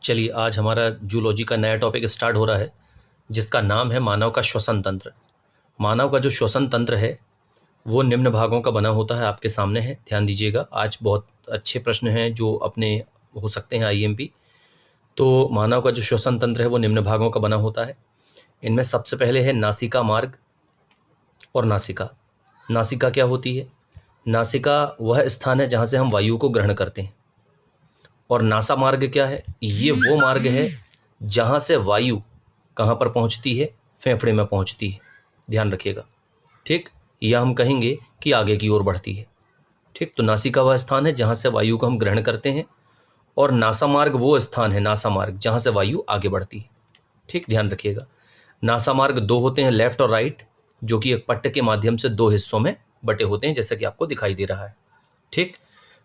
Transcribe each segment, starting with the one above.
चलिए आज हमारा जूलॉजी का नया टॉपिक स्टार्ट हो रहा है जिसका नाम है मानव का श्वसन तंत्र। मानव का जो श्वसन तंत्र है वो निम्न भागों का बना होता है, आपके सामने है, ध्यान दीजिएगा। आज बहुत अच्छे प्रश्न हैं जो अपने हो सकते हैं आईएमपी। तो मानव का जो श्वसन तंत्र है वो निम्न भागों का बना होता है। इनमें सबसे पहले है नासिका मार्ग और नासिका। नासिका क्या होती है? नासिका वह स्थान है जहाँ से हम वायु को ग्रहण करते हैं। और नासा मार्ग क्या है? ये वो मार्ग है जहां से वायु कहां पर पहुंचती है? फेफड़े में पहुंचती है, ध्यान रखिएगा। ठीक, या हम कहेंगे कि आगे की ओर बढ़ती है। ठीक, तो नासिका वह स्थान है जहां से वायु को हम ग्रहण करते हैं और नासा मार्ग वो स्थान है, नासा मार्ग, जहां से वायु आगे बढ़ती है। ठीक, ध्यान रखिएगा। नासा मार्ग दो होते हैं, लेफ्ट और राइट, जो कि एक पट्ट के माध्यम से दो हिस्सों में बटे होते हैं, जैसा कि आपको दिखाई दे रहा है। ठीक,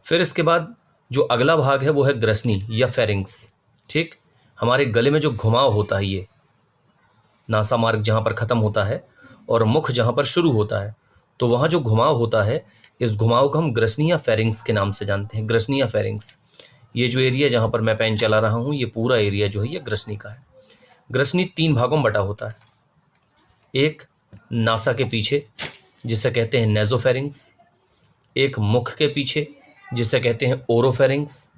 फिर इसके बाद जो अगला भाग है वो है ग्रसनी या फेरिंग्स। ठीक, हमारे गले में जो घुमाव होता है, ये नासा मार्ग जहां पर खत्म होता है और मुख जहां पर शुरू होता है, तो वहां जो घुमाव होता है, इस घुमाव को हम ग्रसनी या फेरिंग्स के नाम से जानते हैं। ग्रसनी या फेरिंग्स, ये जो एरिया जहां पर मैं पेन चला रहा हूं, ये पूरा एरिया जो है ये ग्रसनी का है। ग्रसनी तीन भागों में बटा होता है। एक नासा के पीछे जिसे कहते हैं नेजोफेरिंग्स, एक मुख के पीछे जिसे कहते हैं ओरोफेरिंग्स,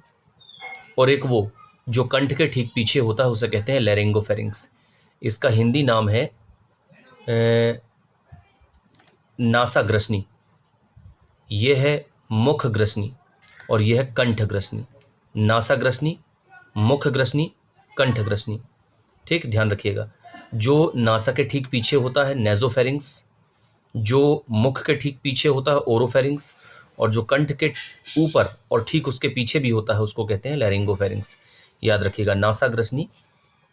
और एक वो जो कंठ के ठीक पीछे होता है उसे कहते हैं लैरिंगोफेरिंग्स। इसका हिंदी नाम है नासा ग्रसनी, ये है मुख ग्रसनी और यह है कंठ ग्रसनी। नासा ग्रसनी, मुख ग्रसनी, कंठ ग्रसनी। ठीक, ध्यान रखिएगा। जो नासा के ठीक पीछे होता है नेजोफेरिंग्स, जो मुख के ठीक पीछे होता है ओरोफेरिंग्स, और जो कंठ के ऊपर और ठीक उसके पीछे भी होता है उसको कहते हैं लैरिंगोफेरिंग्स। याद रखिएगा, नासा ग्रसनी,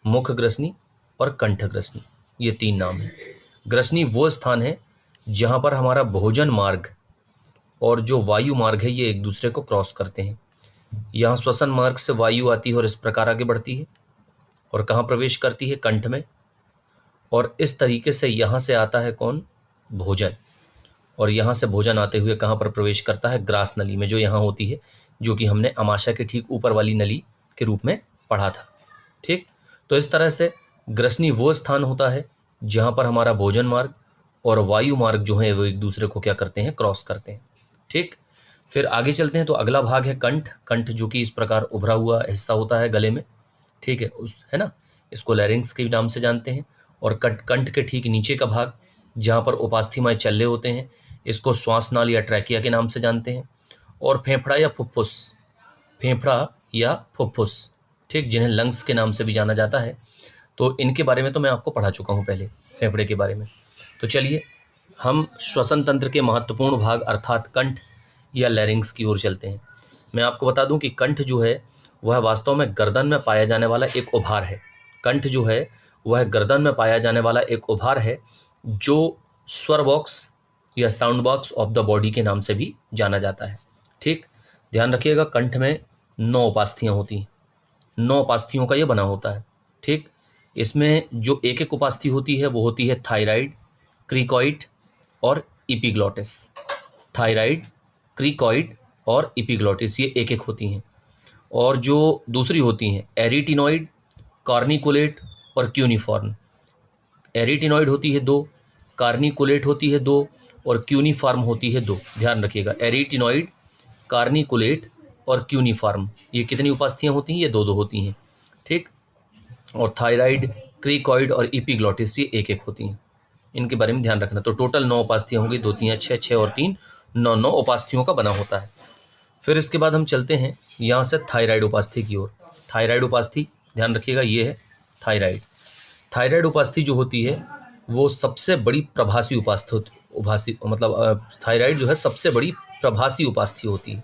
मुख ग्रसनी और कंठ ग्रसनी, ये तीन नाम है। ग्रसनी वो स्थान है जहां पर हमारा भोजन मार्ग और जो वायु मार्ग है ये एक दूसरे को क्रॉस करते हैं। यहाँ श्वसन मार्ग से वायु आती है और इस प्रकार आगे बढ़ती है और कहाँ प्रवेश करती है? कंठ में। और इस तरीके से यहाँ से आता है कौन? भोजन। और यहाँ से भोजन आते हुए कहाँ पर प्रवेश करता है? ग्रास नली में, जो यहाँ होती है, जो कि हमने आमाशय के ठीक ऊपर वाली नली के रूप में पढ़ा था। ठीक, तो इस तरह से ग्रसनी वो स्थान होता है जहाँ पर हमारा भोजन मार्ग और वायु मार्ग जो है वो एक दूसरे को क्या करते हैं? क्रॉस करते हैं। ठीक, फिर आगे चलते हैं तो अगला भाग है कंठ। कंठ जो कि इस प्रकार उभरा हुआ हिस्सा होता है गले में, ठीक है, उस है ना, इसको लैरिंग्स के नाम से जानते हैं। और कंठ के ठीक नीचे का भाग जहाँ पर उपास्थीमय चल्ले होते हैं, इसको श्वास नाल या ट्रैकिया के नाम से जानते हैं। और फेफड़ा या फुफ्फुस, फेफड़ा या फुफ्फुस, ठीक, जिन्हें लंग्स के नाम से भी जाना जाता है, तो इनके बारे में तो मैं आपको पढ़ा चुका हूँ पहले, फेफड़े के बारे में। तो चलिए हम श्वसन तंत्र के महत्वपूर्ण भाग अर्थात कंठ या लैरिंग्स की ओर चलते हैं। मैं आपको बता दूं कि कंठ जो है वह वास्तव में गर्दन में पाया जाने वाला एक उभार है। कंठ जो है वह गर्दन में पाया जाने वाला एक उभार है जो स्वर बॉक्स या sound box of the body के नाम से भी जाना जाता है। ठीक, ध्यान रखिएगा, कंठ में 9 उपास्थियां होती हैं। 9 उपास्थियों का ये बना होता है। ठीक, इसमें जो एक एक उपास्थि होती है वो होती है थायराइड, क्रिकॉइड और इपिग्लॉटिस। थायराइड, क्रिकॉइड और इपिग्लॉटिस, ये एक एक होती हैं। और जो दूसरी होती हैं एरिटिनॉइड, कार्निकुलेट और क्यूनिफॉर्म। एरिटिनॉइड होती है 2, कार्निकुलेट होती है 2 और क्यूनिफॉर्म होती है 2। ध्यान रखिएगा, एरिटिनॉइड, कार्निकुलेट और क्यूनिफॉर्म, ये कितनी उपास्थियां होती हैं? ये 2 2 होती हैं। ठीक, और थायराइड, क्रिकॉइड और इपिग्लॉटिस ये एक एक होती हैं। इनके बारे में ध्यान रखना। तो टोटल 9 उपास्थियां होंगी, 2 3 6 6 और 3 9 9 उपास्थियों का बना होता है। फिर इसके बाद हम चलते हैं यहाँ से थायराइड उपास्थि की ओर। थायराइड उपास्थि, ध्यान रखिएगा, ये है थायराइड। थायराइड उपास्थि जो होती है वो सबसे बड़ी प्रभासी उपास्थि मतलब थायराइड जो है सबसे बड़ी प्रभासी उपास्थि होती है।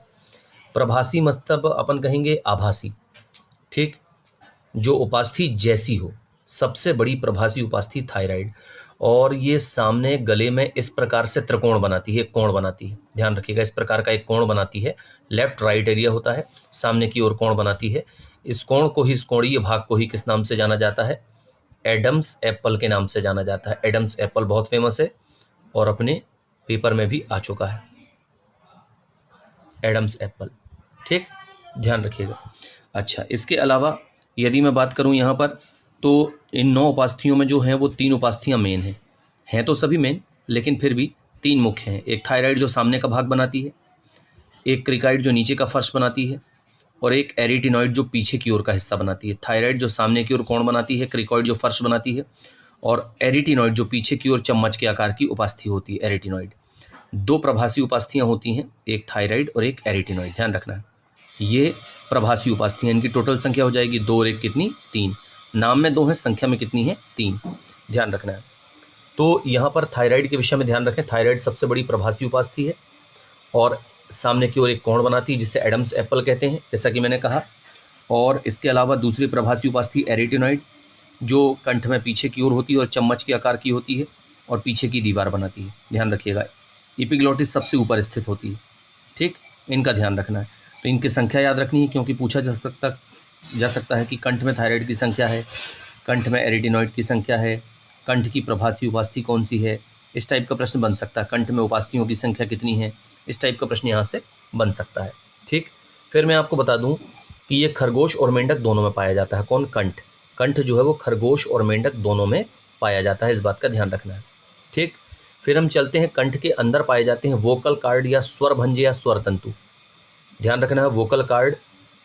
प्रभासी मतलब अपन कहेंगे आभासी। ठीक, जो उपास्थि जैसी हो, सबसे बड़ी प्रभासी उपास्थि थायराइड। और ये सामने गले में इस प्रकार से त्रिकोण बनाती है, कोण बनाती है। ध्यान रखिएगा, इस प्रकार का एक कोण बनाती है। लेफ्ट राइट एरिया होता है, सामने की ओर कोण बनाती है। इस कोण को ही, इस कोणीय भाग को ही किस नाम से जाना जाता है? एडम्स एप्पल के नाम से जाना जाता है। एडम्स एप्पल बहुत फेमस है और अपने पेपर में भी आ चुका है, एडम्स एप्पल। ठीक, ध्यान रखिएगा। अच्छा, इसके अलावा यदि मैं बात करूं यहाँ पर, तो इन 9 उपास्थियों में जो हैं वो 3 उपास्थियाँ मेन हैं तो सभी मेन, लेकिन फिर भी 3 मुख्य हैं। एक थायराइड जो सामने का भाग बनाती है, एक क्रिकाइड जो नीचे का फर्श बनाती है, और एक एरिटिनॉइड जो पीछे की ओर का हिस्सा बनाती है। थायराइड जो सामने की ओर कोण बनाती है, क्रिकॉइड जो फर्श बनाती है, और एरिटिनॉइड जो पीछे की ओर चम्मच के आकार की उपास्थि होती है, एरिटिनॉइड। 2 प्रभासी उपास्थियाँ होती हैं, एक थायराइड और एक एरिटिनॉइड, ध्यान रखना है। ये प्रभासी उपास्थियाँ, इनकी टोटल संख्या हो जाएगी 2 और 1 कितनी, 3। नाम में 2 है, संख्या में कितनी है, 3, ध्यान रखना है। तो यहाँ पर थायराइड के विषय में ध्यान रखें, थायराइड सबसे बड़ी प्रभासी उपास्थि है और सामने की ओर एक कोण बनाती है जिसे एडम्स एप्पल कहते हैं, जैसा कि मैंने कहा। और इसके अलावा दूसरी प्रभासी उपास्थि एरिटिनॉइड जो कंठ में पीछे की ओर होती है और चम्मच के आकार की होती है और पीछे की दीवार बनाती है, ध्यान रखिएगा। एपिग्लोटिस सबसे ऊपर स्थित होती है, ठीक, इनका ध्यान रखना है। तो इनकी संख्या याद रखनी है, क्योंकि पूछा जा सकता है कि कंठ में थायराइड की संख्या है, कंठ में एरिटिनॉइड की संख्या है, कंठ की प्रभासी उपास्थि कौन सी है, इस टाइप का प्रश्न बन सकता है। कंठ में उपास्थियों की संख्या कितनी है, इस टाइप का प्रश्न यहाँ से बन सकता है, ठीक। फिर मैं आपको बता दूं कि ये खरगोश और मेंढक दोनों में पाया जाता है। कौन, कंठ। कंठ जो है वो खरगोश और मेंढक दोनों में पाया जाता है, इस बात का ध्यान रखना है, ठीक। फिर हम चलते हैं, कंठ के अंदर पाए जाते हैं वोकल कार्ड या स्वर भंजे या स्वर तंतु, ध्यान रखना है। वोकल कार्ड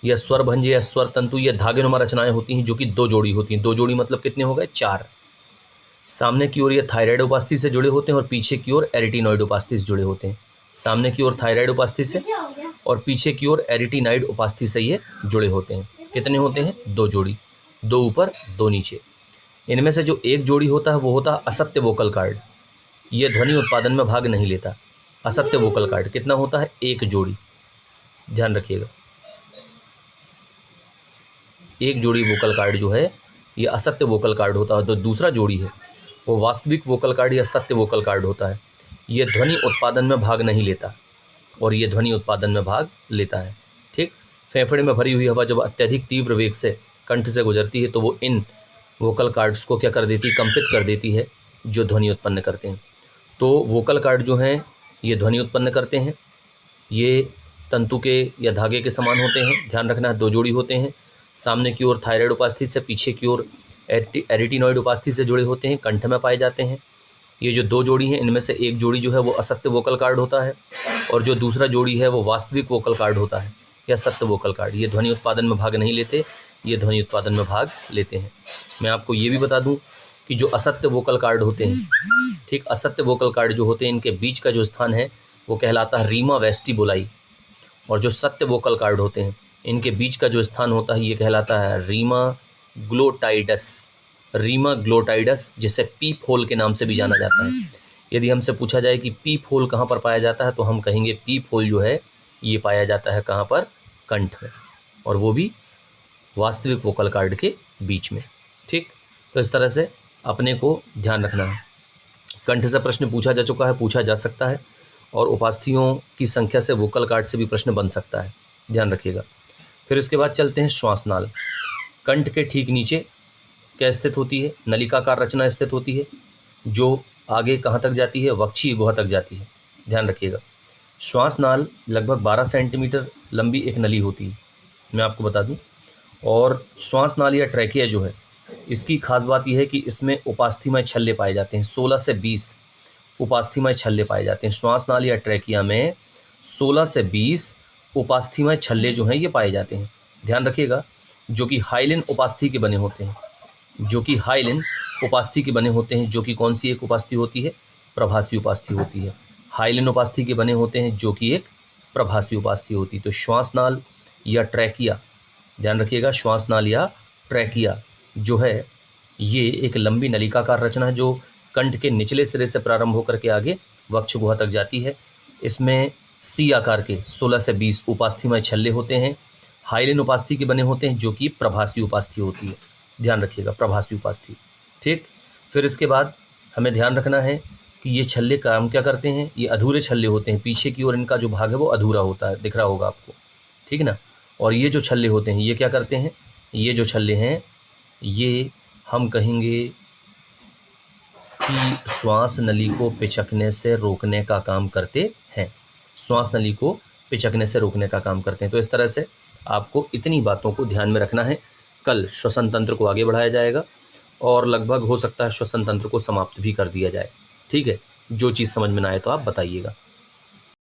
या स्वर भंजे या स्वर तंतु, ये धागेनुमा रचनाएं होती हैं जो कि 2 जोड़ी होती हैं। 2 जोड़ी मतलब कितने हो गए, 4। सामने की ओर ये थायराइड उपास्थि से जुड़े होते हैं और पीछे की ओर एरिटिनॉइड उपास्थि से जुड़े होते हैं। सामने की ओर थायराइड उपास्थि से और पीछे की ओर एरिटिनाइड उपास्थि से ये जुड़े होते हैं। कितने होते हैं, 2 जोड़ी, 2 ऊपर 2 नीचे। इनमें से जो एक जोड़ी होता है वो होता है असत्य वोकल कार्ड, ये ध्वनि उत्पादन में भाग नहीं लेता। असत्य वोकल कार्ड कितना होता है, 1 जोड़ी, ध्यान रखिएगा। 1 जोड़ी वोकल कार्ड जो है ये असत्य वोकल कार्ड होता है। तो दूसरा जोड़ी है वो वास्तविक वोकल कार्ड या सत्य वोकल कार्ड होता है। ये ध्वनि उत्पादन में भाग नहीं लेता और ये ध्वनि उत्पादन में भाग लेता है, ठीक। फेफड़े में भरी हुई हवा जब अत्यधिक तीव्र वेग से कंठ से गुजरती है तो वो इन वोकल कार्ड्स को क्या कर देती है, कंपित कर देती है, जो ध्वनि उत्पन्न करते हैं। तो वोकल कार्ड जो हैं ये ध्वनि उत्पन्न करते हैं। ये तंतु के या धागे के समान होते हैं, ध्यान रखना है। 2 जोड़ी होते हैं, सामने की ओर थायराइड उपास्थि से, पीछे की ओर एरिटिनॉइड उपास्थि से जुड़े होते हैं, कंठ में पाए जाते हैं। ये जो 2 जोड़ी हैं इनमें से एक जोड़ी जो है वो असत्य वोकल कार्ड होता है और जो दूसरा जोड़ी है वो वास्तविक वोकल कार्ड होता है या सत्य वोकल कार्ड। ये ध्वनि उत्पादन में भाग नहीं लेते, ये ध्वनि उत्पादन में भाग लेते हैं। मैं आपको ये भी बता दूं कि जो असत्य वोकल कार्ड होते हैं, ठीक, असत्य वोकल कार्ड जो होते हैं इनके बीच का जो स्थान है वो कहलाता है रीमा वेस्टिबुलाई, और जो सत्य वोकल कार्ड होते हैं इनके बीच का जो स्थान होता है ये कहलाता है रीमा ग्लोटाइडस। रीमा ग्लोटाइडस, जिसे पीप होल के नाम से भी जाना जाता है। यदि हमसे पूछा जाए कि पीप होल कहाँ पर पाया जाता है तो हम कहेंगे पीप होल जो है ये पाया जाता है कहाँ पर, कंठ में, और वो भी वास्तविक वोकल कार्ड के बीच में, ठीक। तो इस तरह से अपने को ध्यान रखना है। कंठ से प्रश्न पूछा जा चुका है, पूछा जा सकता है, और उपास्थियों की संख्या से वोकल कार्ड से भी प्रश्न बन सकता है, ध्यान रखिएगा। फिर इसके बाद चलते हैं श्वासनाल। कंठ के ठीक नीचे क्या स्थित होती है, नलिकाकार रचना स्थित होती है जो आगे कहाँ तक जाती है, वक्षीय गुहा तक जाती है, ध्यान रखिएगा। श्वासनाल लगभग 12 सेंटीमीटर लंबी एक नली होती है, मैं आपको बता दूं। और श्वासनाल या ट्रैकिया जो है इसकी खास बात यह है कि इसमें उपास्थीमय छल्ले पाए जाते हैं। 16 से 20 उपास्थीमय छल्ले पाए जाते हैं। श्वासनाल या ट्रैकिया में 16 से 20 उपास्थीमय छल्ले जो हैं ये पाए जाते हैं, ध्यान रखिएगा, जो कि हाइलिन उपास्थि के बने होते हैं, जो कि हाइलिन उपास्थि के बने होते हैं। जो कि कौन सी एक उपास्थि होती है, प्रभासी उपास्थि होती है। हाइलिन उपास्थि के बने होते हैं जो कि एक प्रभासी उपास्थि होती है। तो श्वासनाल या ट्रैकिया, ध्यान रखिएगा, श्वासनाल या ट्रैकिया जो है ये एक लंबी नलिकाकार रचना है जो कंठ के निचले सिरे से प्रारंभ होकर के आगे वक्ष गुहा तक जाती है। इसमें सी आकार के 16 से 20 उपास्थीमय छल्ले होते हैं। हाइलिन उपास्थि के बने होते हैं जो कि प्रभासी उपास्थि होती है, ध्यान रखिएगा, प्रभासी उपास्थि, ठीक। फिर इसके बाद हमें ध्यान रखना है कि ये छल्ले काम क्या करते हैं, ये अधूरे छल्ले होते हैं। पीछे की ओर इनका जो भाग है वो अधूरा होता है, दिख रहा होगा आपको, ठीक ना। और ये जो छल्ले होते हैं ये क्या करते हैं, ये जो छल्ले हैं ये हम कहेंगे कि श्वास नली को पिचकने से रोकने का काम करते हैं। श्वास नली को पिचकने से रोकने का काम करते हैं। तो इस तरह से आपको इतनी बातों को ध्यान में रखना है। कल श्वसन तंत्र को आगे बढ़ाया जाएगा और लगभग हो सकता है श्वसन तंत्र को समाप्त भी कर दिया जाए। ठीक है, जो चीज़ समझ में ना आए तो आप बताइएगा।